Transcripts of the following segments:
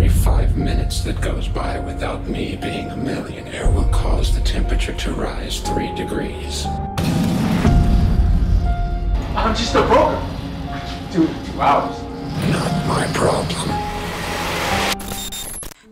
Every 5 minutes that goes by without me being a millionaire will cause the temperature to rise 3 degrees. I'm just a broker. I can do it in 2 hours. Not my problem.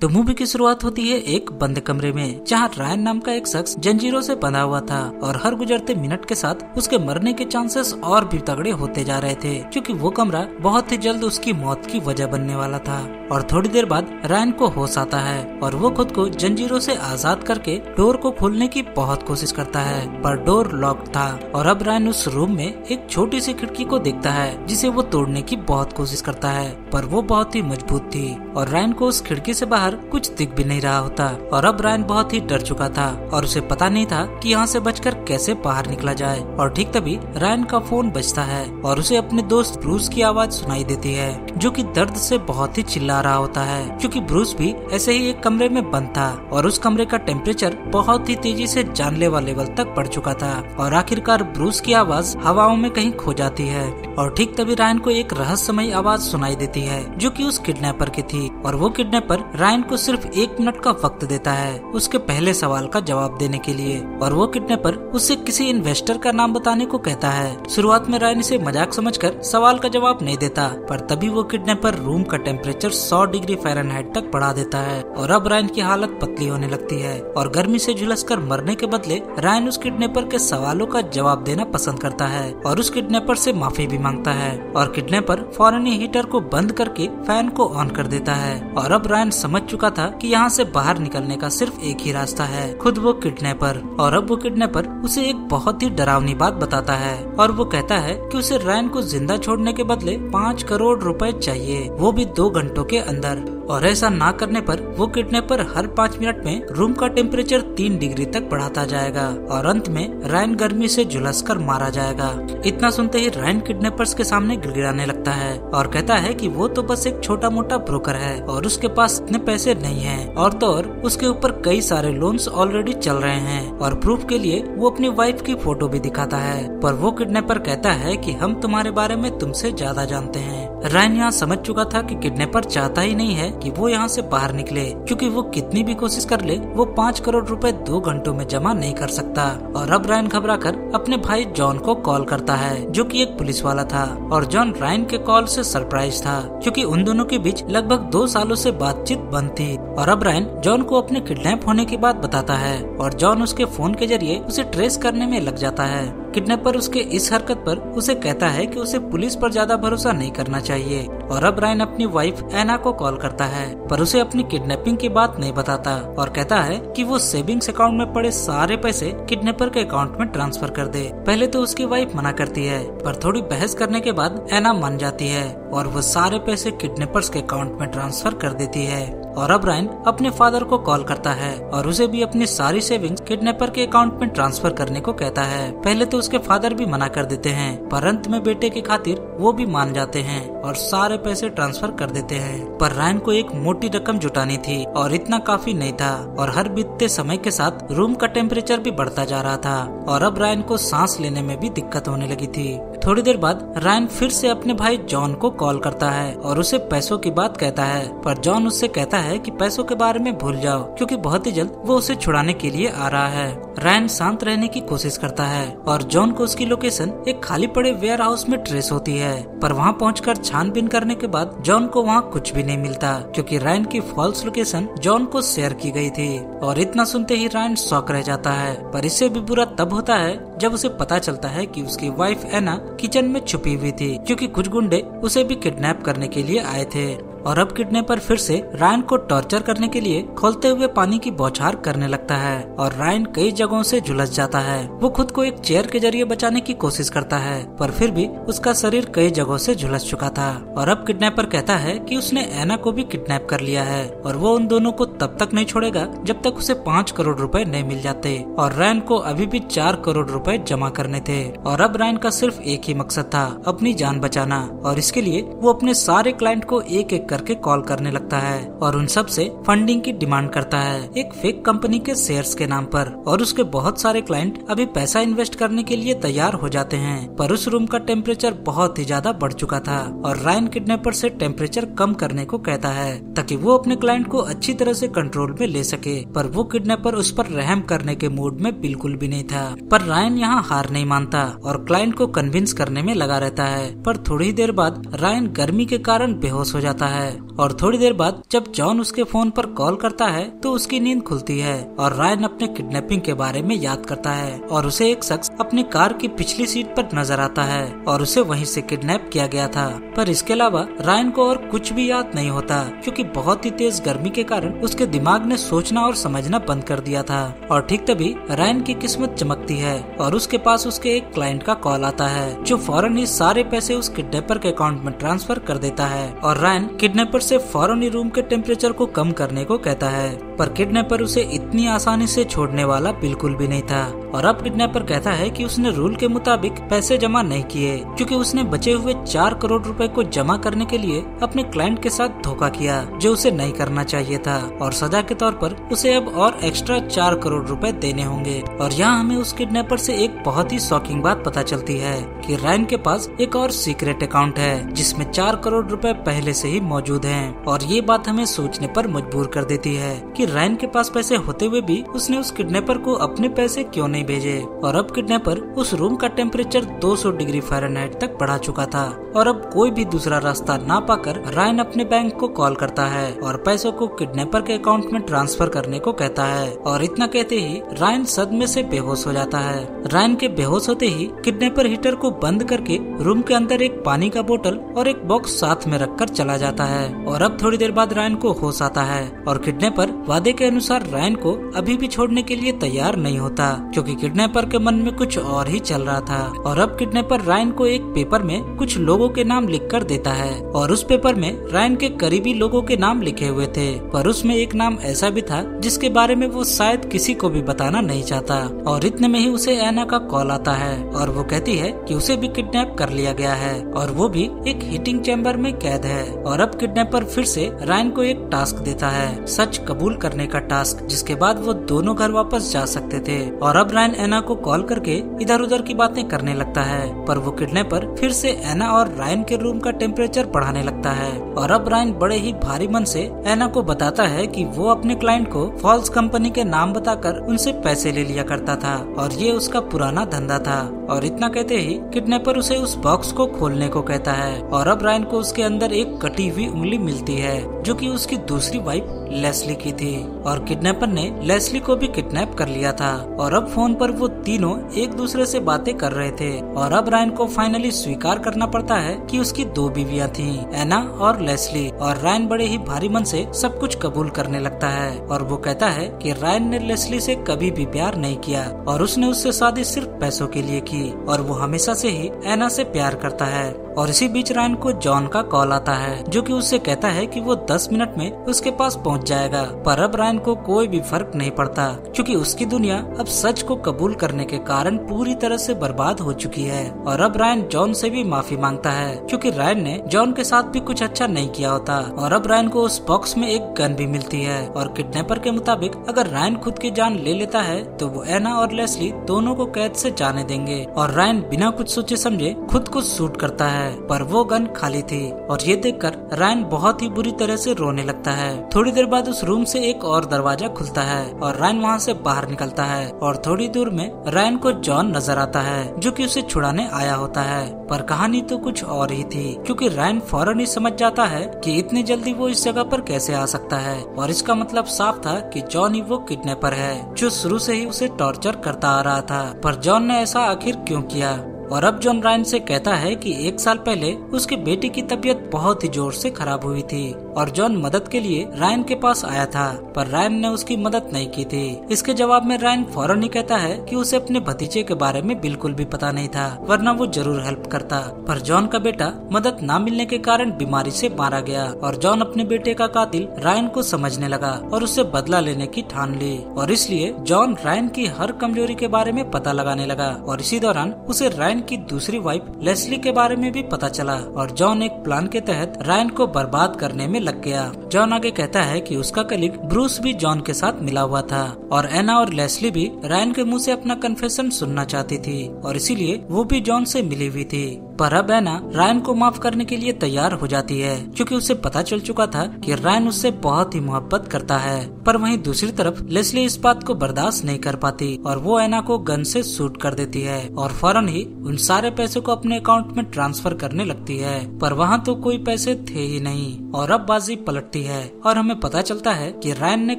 तो movie की शुरुआत होती है एक बंद कमरे में, जहाँ रायन नाम का एक शख्स जंजीरों से बंधा हुआ था और हर गुजरते मिनट के साथ उसके मरने के चांसेस और भी तगड़े होते जा रहे थे, क्योंकि वो कमरा बहुत ही जल्द उसकी मौत की वजह बनने वाला था। और थोड़ी देर बाद रायन को होश आता है और वो खुद को जंजीरों से आजाद करके डोर को खोलने की बहुत कोशिश करता है, पर डोर लॉक्ड था। और अब रायन उस रूम में एक छोटी सी खिड़की को देखता है, जिसे वो तोड़ने की बहुत कोशिश करता है, पर वो बहुत ही मजबूत थी और रायन को उस खिड़की से बाहर कुछ दिख भी नहीं रहा होता। और अब रायन बहुत ही डर चुका था और उसे पता नहीं था कि यहाँ से बचकर कैसे बाहर निकला जाए। और ठीक तभी रायन का फोन बजता है और उसे अपने दोस्त ब्रूस की आवाज सुनाई देती है, जो कि दर्द से बहुत ही चिल्ला रहा होता है, क्योंकि ब्रूस भी ऐसे ही एक कमरे में बंद था और उस कमरे का टेम्परेचर बहुत ही तेजी से जानलेवा लेवल तक बढ़ चुका था। और आखिरकार ब्रूस की आवाज हवाओं में कहीं खो जाती है और ठीक तभी रायन को एक रहस्यमयी आवाज सुनाई देती है, जो कि उस किडनैपर की थी। और वो किडनैपर रायन को सिर्फ 1 मिनट का वक्त देता है उसके पहले सवाल का जवाब देने के लिए। और वो किडनैपर उससे किसी इन्वेस्टर का नाम बताने को कहता है। शुरुआत में रायन इसे मजाक समझकर सवाल का जवाब नहीं देता, पर तभी वो किडनैपर रूम का टेम्परेचर 100 डिग्री फ़ारेनहाइट तक बढ़ा देता है और अब रायन की हालत पतली होने लगती है और गर्मी से झुलसकर मरने के बदले रायन उस किडनैपर के सवालों का जवाब देना पसंद करता है और उस किडनैपर से माफी भी मांगता है। और किडनैपर फौरन ही हीटर को बंद करके फैन को ऑन कर देता है। और अब रायन समझ चुका था कि यहाँ से बाहर निकलने का सिर्फ एक ही रास्ता है, खुद वो किडनैपर। और अब वो किडनैपर उसे एक बहुत ही डरावनी बात बताता है और वो कहता है कि उसे रायन को जिंदा छोड़ने के बदले 5 करोड़ रुपए चाहिए, वो भी 2 घंटों के अंदर। और ऐसा ना करने पर वो किडनैपर हर 5 मिनट में रूम का टेम्परेचर 3 डिग्री तक बढ़ाता जाएगा और अंत में रायन गर्मी से झुलसकर मारा जाएगा। इतना सुनते ही रायन किडनैपर्स के सामने गिड़गिड़ाने लगता है और कहता है कि वो तो बस एक छोटा मोटा ब्रोकर है और उसके पास इतने पैसे नहीं हैं, और तो और उसके ऊपर कई सारे लोन्स ऑलरेडी चल रहे हैं। और प्रूफ के लिए वो अपनी वाइफ की फोटो भी दिखाता है, पर वो किडनैपर कहता है कि हम तुम्हारे बारे में तुमसे ज्यादा जानते हैं। रायन यहाँ समझ चुका था कि किडनैपर चाहता ही नहीं है कि वो यहाँ से बाहर निकले, क्योंकि वो कितनी भी कोशिश कर ले वो 5 करोड़ रुपए 2 घंटों में जमा नहीं कर सकता। और अब रायन घबराकर अपने भाई जॉन को कॉल करता है, जो कि एक पुलिस वाला था। और जॉन रायन के कॉल से सरप्राइज था, क्योंकि उन दोनों के बीच लगभग 2 सालों से बातचीत बंद थी। और अब रायन जॉन को अपने किडनैप होने की बात बताता है और जॉन उसके फोन के जरिए उसे ट्रेस करने में लग जाता है। किडनैपर उसके इस हरकत पर उसे कहता है कि उसे पुलिस पर ज्यादा भरोसा नहीं करना चाहिए। और अब रायन अपनी वाइफ एना को कॉल करता है, पर उसे अपनी किडनैपिंग की बात नहीं बताता और कहता है कि वो सेविंग्स अकाउंट में पड़े सारे पैसे किडनैपर के अकाउंट में ट्रांसफर कर दे। पहले तो उसकी वाइफ मना करती है, पर थोड़ी बहस करने के बाद एना मान जाती है और वो सारे पैसे किडनैपर्स के अकाउंट में ट्रांसफर कर देती है। और अब रायन अपने फादर को कॉल करता है और उसे भी अपनी सारी सेविंग्स किडनैपर के अकाउंट में ट्रांसफर करने को कहता है। पहले तो उसके फादर भी मना कर देते हैं, पर अंत में बेटे की खातिर वो भी मान जाते हैं और सारे पैसे ट्रांसफर कर देते हैं। पर रायन को एक मोटी रकम जुटानी थी और इतना काफी नहीं था और हर बीतते समय के साथ रूम का टेम्परेचर भी बढ़ता जा रहा था और अब रायन को सांस लेने में भी दिक्कत होने लगी थी। थोड़ी देर बाद रायन फिर से अपने भाई जॉन को कॉल करता है और उसे पैसों की बात कहता है, पर जॉन उससे कहता है कि पैसों के बारे में भूल जाओ, क्योंकि बहुत ही जल्द वो उसे छुड़ाने के लिए आ रहा है। रायन शांत रहने की कोशिश करता है और जॉन को उसकी लोकेशन एक खाली पड़े वेयर हाउस में ट्रेस होती है, पर वहाँ पहुंचकर छानबीन करने के बाद जॉन को वहाँ कुछ भी नहीं मिलता, क्योंकि रायन की फॉल्स लोकेशन जॉन को शेयर की गई थी। और इतना सुनते ही रायन शॉक रह जाता है, पर इससे भी बुरा तब होता है जब उसे पता चलता है कि उसकी वाइफ एना किचन में छुपी हुई थी, क्योंकि कुछ गुंडे उसे भी किडनैप करने के लिए आए थे। और अब किडनैपर फिर से रायन को टॉर्चर करने के लिए खोलते हुए पानी की बौछार करने लगता है और रायन कई जगहों से झुलस जाता है। वो खुद को एक चेयर के जरिए बचाने की कोशिश करता है, पर फिर भी उसका शरीर कई जगहों से झुलस चुका था। और अब किडनैपर कहता है कि उसने एना को भी किडनैप कर लिया है और वो उन दोनों को तब तक नहीं छोड़ेगा जब तक उसे 5 करोड़ रुपए नहीं मिल जाते। और रायन को अभी भी 4 करोड़ रुपए जमा करने थे। और अब रायन का सिर्फ एक ही मकसद था, अपनी जान बचाना। और इसके लिए वो अपने सारे क्लाइंट को एक एक करके कॉल करने लगता है और उन सब से फंडिंग की डिमांड करता है एक फेक कंपनी के शेयर्स के नाम पर, और उसके बहुत सारे क्लाइंट अभी पैसा इन्वेस्ट करने के लिए तैयार हो जाते हैं। पर उस रूम का टेम्परेचर बहुत ही ज्यादा बढ़ चुका था और रायन किडनैपर से टेम्परेचर कम करने को कहता है ताकि वो अपने क्लाइंट को अच्छी तरह से कंट्रोल में ले सके। पर वो किडनैपर उस पर रहम करने के मूड में बिल्कुल भी नहीं था। पर रायन यहाँ हार नहीं मानता और क्लाइंट को कन्विंस करने में लगा रहता है। पर थोड़ी देर बाद रायन गर्मी के कारण बेहोश हो जाता है और थोड़ी देर बाद जब जॉन उसके फोन पर कॉल करता है तो उसकी नींद खुलती है और रायन अपने किडनैपिंग के बारे में याद करता है और उसे एक शख्स अपनी कार की पिछली सीट पर नजर आता है और उसे वहीं से किडनैप किया गया था। पर इसके अलावा रायन को और कुछ भी याद नहीं होता क्योंकि बहुत ही तेज गर्मी के कारण उसके दिमाग ने सोचना और समझना बंद कर दिया था। और ठीक तभी रायन की किस्मत चमकती है और उसके पास उसके एक क्लाइंट का कॉल आता है जो फौरन ही सारे पैसे उस किडनैपर के अकाउंट में ट्रांसफर कर देता है और रायन किडनैपर से फौरन ही रूम के टेम्परेचर को कम करने को कहता है। पर किडनैपर उसे इतनी आसानी से छोड़ने वाला बिल्कुल भी नहीं था और अब किडनैपर कहता है कि उसने रूल के मुताबिक पैसे जमा नहीं किए क्योंकि उसने बचे हुए 4 करोड़ रुपए को जमा करने के लिए अपने क्लाइंट के साथ धोखा किया जो उसे नहीं करना चाहिए था और सजा के तौर पर उसे अब और एक्स्ट्रा 4 करोड़ रुपए देने होंगे। और यहाँ हमें उस किडनैपर से एक बहुत ही शॉकिंग बात पता चलती है कि रायन के पास एक और सीक्रेट अकाउंट है जिसमें 4 करोड़ रुपए पहले से ही मौजूद हैं और ये बात हमें सोचने पर मजबूर कर देती है कि रायन के पास पैसे होते हुए भी उसने उस किडनैपर को अपने पैसे क्यों नहीं भेजे। और अब किडनैपर उस रूम का टेम्परेचर 200 डिग्री फ़ारेनहाइट तक बढ़ा चुका था और अब कोई भी दूसरा रास्ता ना पाकर रायन अपने बैंक को कॉल करता है और पैसों को किडनैपर के अकाउंट में ट्रांसफर करने को कहता है। और इतना कहते ही रायन सदमे से बेहोश हो जाता है। रायन के बेहोश होते ही किडनैपर हीटर को बंद करके रूम के अंदर एक पानी का बोतल और एक बॉक्स साथ में रखकर चला जाता है और अब थोड़ी देर बाद रायन को होश आता है और किडनैपर वादे के अनुसार रायन को अभी भी छोड़ने के लिए तैयार नहीं होता क्योंकि किडनैपर के मन में कुछ और ही चल रहा था। और अब किडनैपर रायन को एक पेपर में कुछ लोगों के नाम लिखकर देता है और उस पेपर में रायन के करीबी लोगों के नाम लिखे हुए थे पर उसमें एक नाम ऐसा भी था जिसके बारे में वो शायद किसी को भी बताना नहीं चाहता। और इतने में ही उसे एना का कॉल आता है और वो कहती है कि उसे भी किडनैप कर लिया गया है और वो भी एक हीटिंग चैम्बर में कैद है। और अब किडनैपर फिर से रायन को एक टास्क देता है, सच कबूल करने का टास्क, जिसके बाद वो दोनों घर वापस जा सकते थे। और अब रायन एना को कॉल करके इधर उधर की बातें करने लगता है पर वो किडनैपर फिर से एना और रायन के रूम का टेम्परेचर बढ़ाने लगता है। और अब रायन बड़े ही भारी मन से एना को बताता है कि वो अपने क्लाइंट को फॉल्स कंपनी के नाम बताकर उनसे पैसे ले लिया करता था और ये उसका पुराना धंधा था। और इतना कहते ही किडनैपर उसे उस बॉक्स को खोलने को कहता है और अब रायन को उसके अंदर एक कटी हुई उंगली मिलती है जो कि उसकी दूसरी वाइफ लेस्ली की थी। और किडनैपर ने लेस्ली को भी किडनैप कर लिया था और अब फोन पर वो तीनों एक दूसरे से बातें कर रहे थे। और अब रायन को फाइनली स्वीकार करना पड़ता है कि उसकी 2 बीवियां थीं, एना और लेस्ली। और रायन बड़े ही भारी मन से सब कुछ कबूल करने लगता है और वो कहता है कि रायन ने लेस्ली से कभी भी प्यार नहीं किया और उसने उससे शादी सिर्फ पैसों के लिए की और वो हमेशा से ही एना से प्यार करता है। और इसी बीच रायन को जॉन का कॉल आता है जो कि उससे कहता है कि वो 10 मिनट में उसके पास पहुंच जाएगा। पर अब रायन को कोई भी फर्क नहीं पड़ता क्योंकि उसकी दुनिया अब सच को कबूल करने के कारण पूरी तरह से बर्बाद हो चुकी है। और अब रायन जॉन से भी माफी मांगता है क्योंकि रायन ने जॉन के साथ भी कुछ अच्छा नहीं किया होता। और अब रायन को उस बॉक्स में एक गन भी मिलती है और किडनैपर के मुताबिक अगर रायन खुद की जान ले लेता है तो वो एना और लेस्ली दोनों को कैद से जाने देंगे। और रायन बिना कुछ सोचे समझे खुद को शूट करता है पर वो गन खाली थी और ये देखकर रायन बहुत ही बुरी तरह से रोने लगता है। थोड़ी देर बाद उस रूम से एक और दरवाजा खुलता है और रायन वहाँ से बाहर निकलता है और थोड़ी दूर में रायन को जॉन नजर आता है जो कि उसे छुड़ाने आया होता है। पर कहानी तो कुछ और ही थी क्योंकि रायन फौरन ही समझ जाता है कि इतनी जल्दी वो इस जगह पर कैसे आ सकता है और इसका मतलब साफ था कि जॉन ही वो किडनैपर है जो शुरू से ही उसे टॉर्चर करता आ रहा था। पर जॉन ने ऐसा आखिर क्यों किया? और अब जॉन रायन से कहता है कि 1 साल पहले उसके बेटे की तबीयत बहुत ही जोर से खराब हुई थी और जॉन मदद के लिए रायन के पास आया था पर रायन ने उसकी मदद नहीं की थी। इसके जवाब में रायन फौरन ही कहता है कि उसे अपने भतीजे के बारे में बिल्कुल भी पता नहीं था वरना वो जरूर हेल्प करता। पर जॉन का बेटा मदद न मिलने के कारण बीमारी से मारा गया और जॉन अपने बेटे का कातिल रायन को समझने लगा और उससे बदला लेने की ठान ली। और इसलिए जॉन रायन की हर कमजोरी के बारे में पता लगाने लगा और इसी दौरान उसे रायन रायन की दूसरी वाइफ लेस्ली के बारे में भी पता चला और जॉन एक प्लान के तहत रायन को बर्बाद करने में लग गया। जॉन आगे कहता है कि उसका कलीग ब्रूस भी जॉन के साथ मिला हुआ था और एना और लेस्ली भी रायन के मुंह से अपना कन्फेशन सुनना चाहती थी और इसीलिए वो भी जॉन से मिली हुई थी। पर अब एना रायन को माफ करने के लिए तैयार हो जाती है क्योंकि उसे पता चल चुका था कि रायन उससे बहुत ही मोहब्बत करता है। पर वहीं दूसरी तरफ लेस्ली इस बात को बर्दाश्त नहीं कर पाती और वो एना को गन से शूट कर देती है और फौरन ही उन सारे पैसों को अपने अकाउंट में ट्रांसफर करने लगती है। पर वहाँ तो कोई पैसे थे ही नहीं और अब बाजी पलटती है और हमें पता चलता है कि रायन ने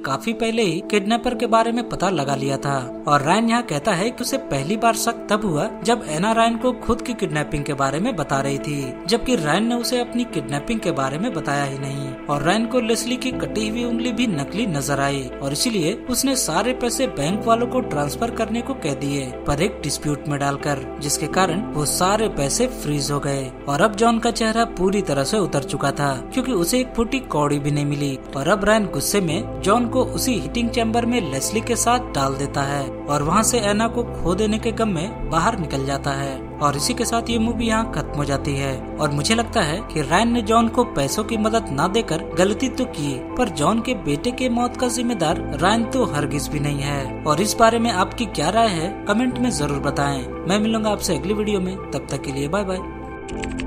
काफी पहले ही किडनैपर के बारे में पता लगा लिया था। और रायन यहाँ कहता है कि उसे पहली बार शक तब हुआ जब एना रायन को खुद की किडनैपिंग के बारे में बता रही थी, जबकि रायन ने उसे अपनी किडनैपिंग के बारे में बताया ही नहीं। और रायन को लेस्ली की कटी हुई उंगली भी नकली नजर आई और इसीलिए उसने सारे पैसे बैंक वालों को ट्रांसफर करने को कह दिए, पर एक डिस्प्यूट में डालकर, जिसके कारण वो सारे पैसे फ्रीज हो गए। और अब जॉन का चेहरा पूरी तरह से उतर चुका था क्योंकि उसे एक फूटी कौड़ी भी नहीं मिली। और अब रायन गुस्से में जॉन को उसी हीटिंग चैम्बर में लेस्ली के साथ डाल देता है और वहाँ से एना को खो देने के गम में बाहर निकल जाता है। और इसी के साथ ये मूवी यहाँ खत्म हो जाती है। और मुझे लगता है कि रायन ने जॉन को पैसों की मदद न देकर गलती तो की, पर जॉन के बेटे के मौत का जिम्मेदार रायन तो हरगिज भी नहीं है। और इस बारे में आपकी क्या राय है कमेंट में जरूर बताएं। मैं मिलूंगा आपसे अगली वीडियो में, तब तक के लिए बाय बाय।